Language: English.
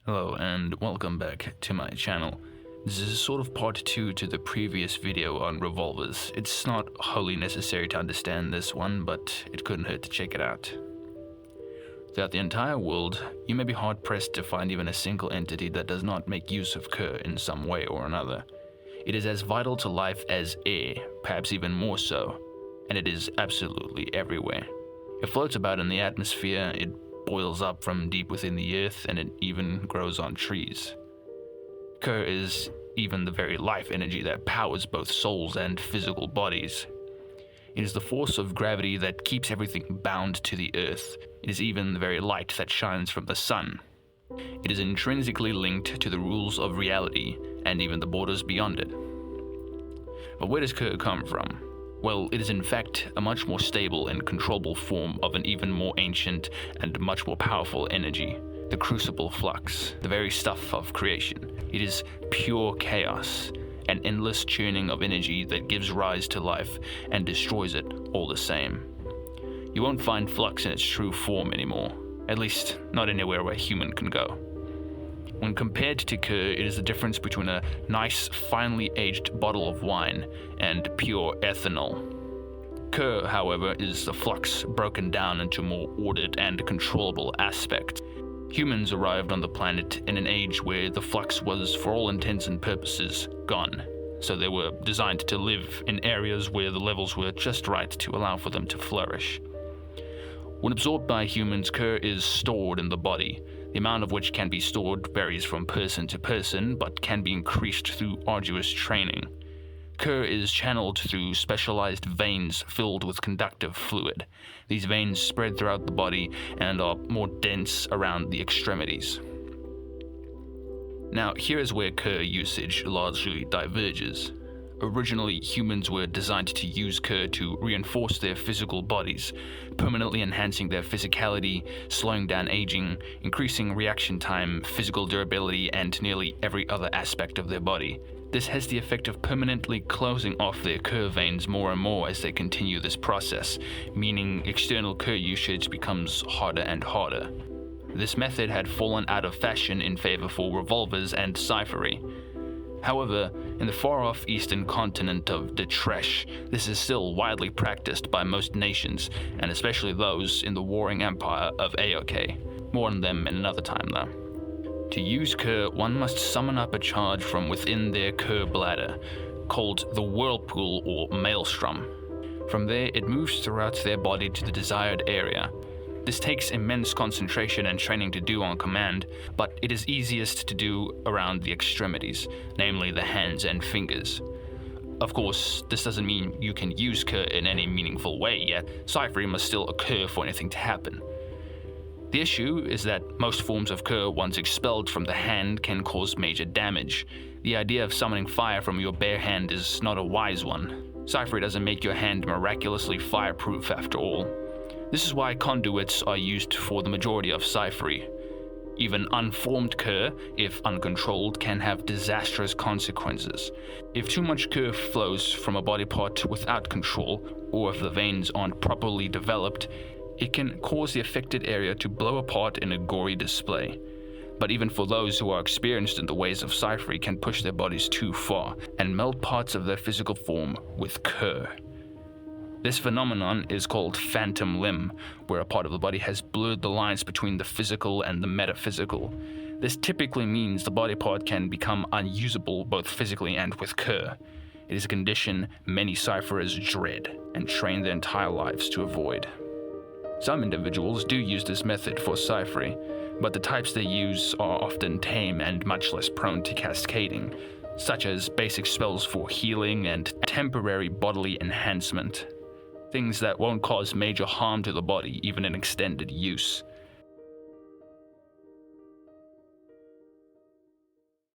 Hello and welcome back to my channel. This is sort of part 2 to the previous video on revolvers. It's not wholly necessary to understand this one, but it couldn't hurt to check it out. Throughout the entire world, you may be hard-pressed to find even a single entity that does not make use of Kerr in some way or another. It is as vital to life as air, perhaps even more so, and it is absolutely everywhere. It floats about in the atmosphere, it boils up from deep within the earth, and it even grows on trees. Kerr is even the very life energy that powers both souls and physical bodies. It is the force of gravity that keeps everything bound to the earth. It is even the very light that shines from the sun. It is intrinsically linked to the rules of reality and even the borders beyond it. But where does Kerr come from? Well, it is in fact a much more stable and controllable form of an even more ancient and much more powerful energy, the crucible flux, the very stuff of creation. It is pure chaos, an endless churning of energy that gives rise to life and destroys it all the same. You won't find flux in its true form anymore, at least not anywhere where a human can go. When compared to Kerr, it is the difference between a nice, finely aged bottle of wine and pure ethanol. Kerr, however, is the flux broken down into more ordered and controllable aspects. Humans arrived on the planet in an age where the flux was, for all intents and purposes, gone, so they were designed to live in areas where the levels were just right to allow for them to flourish. When absorbed by humans, Kerr is stored in the body. The amount of which can be stored varies from person to person, but can be increased through arduous training. Kerr is channeled through specialized veins filled with conductive fluid. These veins spread throughout the body and are more dense around the extremities. Now, here is where Kerr usage largely diverges. Originally, humans were designed to use Kerr to reinforce their physical bodies, permanently enhancing their physicality, slowing down aging, increasing reaction time, physical durability, and nearly every other aspect of their body. This has the effect of permanently closing off their Kerr veins more and more as they continue this process, meaning external Kerr usage becomes harder and harder. This method had fallen out of fashion in favor for revolvers and cyphery. However, in the far-off eastern continent of Detresh, this is still widely practiced by most nations, and especially those in the warring empire of Aoke. More on them in another time, though. To use Kerr, one must summon up a charge from within their Kerr bladder, called the whirlpool or maelstrom. From there, it moves throughout their body to the desired area. This takes immense concentration and training to do on command, but it is easiest to do around the extremities, namely the hands and fingers. Of course, this doesn't mean you can use Kerr in any meaningful way, yet cyphery must still occur for anything to happen. The issue is that most forms of Kerr, once expelled from the hand, can cause major damage. The idea of summoning fire from your bare hand is not a wise one. Cyphery doesn't make your hand miraculously fireproof after all. This is why conduits are used for the majority of cyphery. Even unformed Kerr, if uncontrolled, can have disastrous consequences. If too much Kerr flows from a body part without control, or if the veins aren't properly developed, it can cause the affected area to blow apart in a gory display. But even for those who are experienced in the ways of cyphery can push their bodies too far and meld parts of their physical form with Kerr. This phenomenon is called phantom limb, where a part of the body has blurred the lines between the physical and the metaphysical. This typically means the body part can become unusable both physically and with Kerr. It is a condition many cypherers dread and train their entire lives to avoid. Some individuals do use this method for cyphery, but the types they use are often tame and much less prone to cascading, such as basic spells for healing and temporary bodily enhancement. Things that won't cause major harm to the body, even in extended use.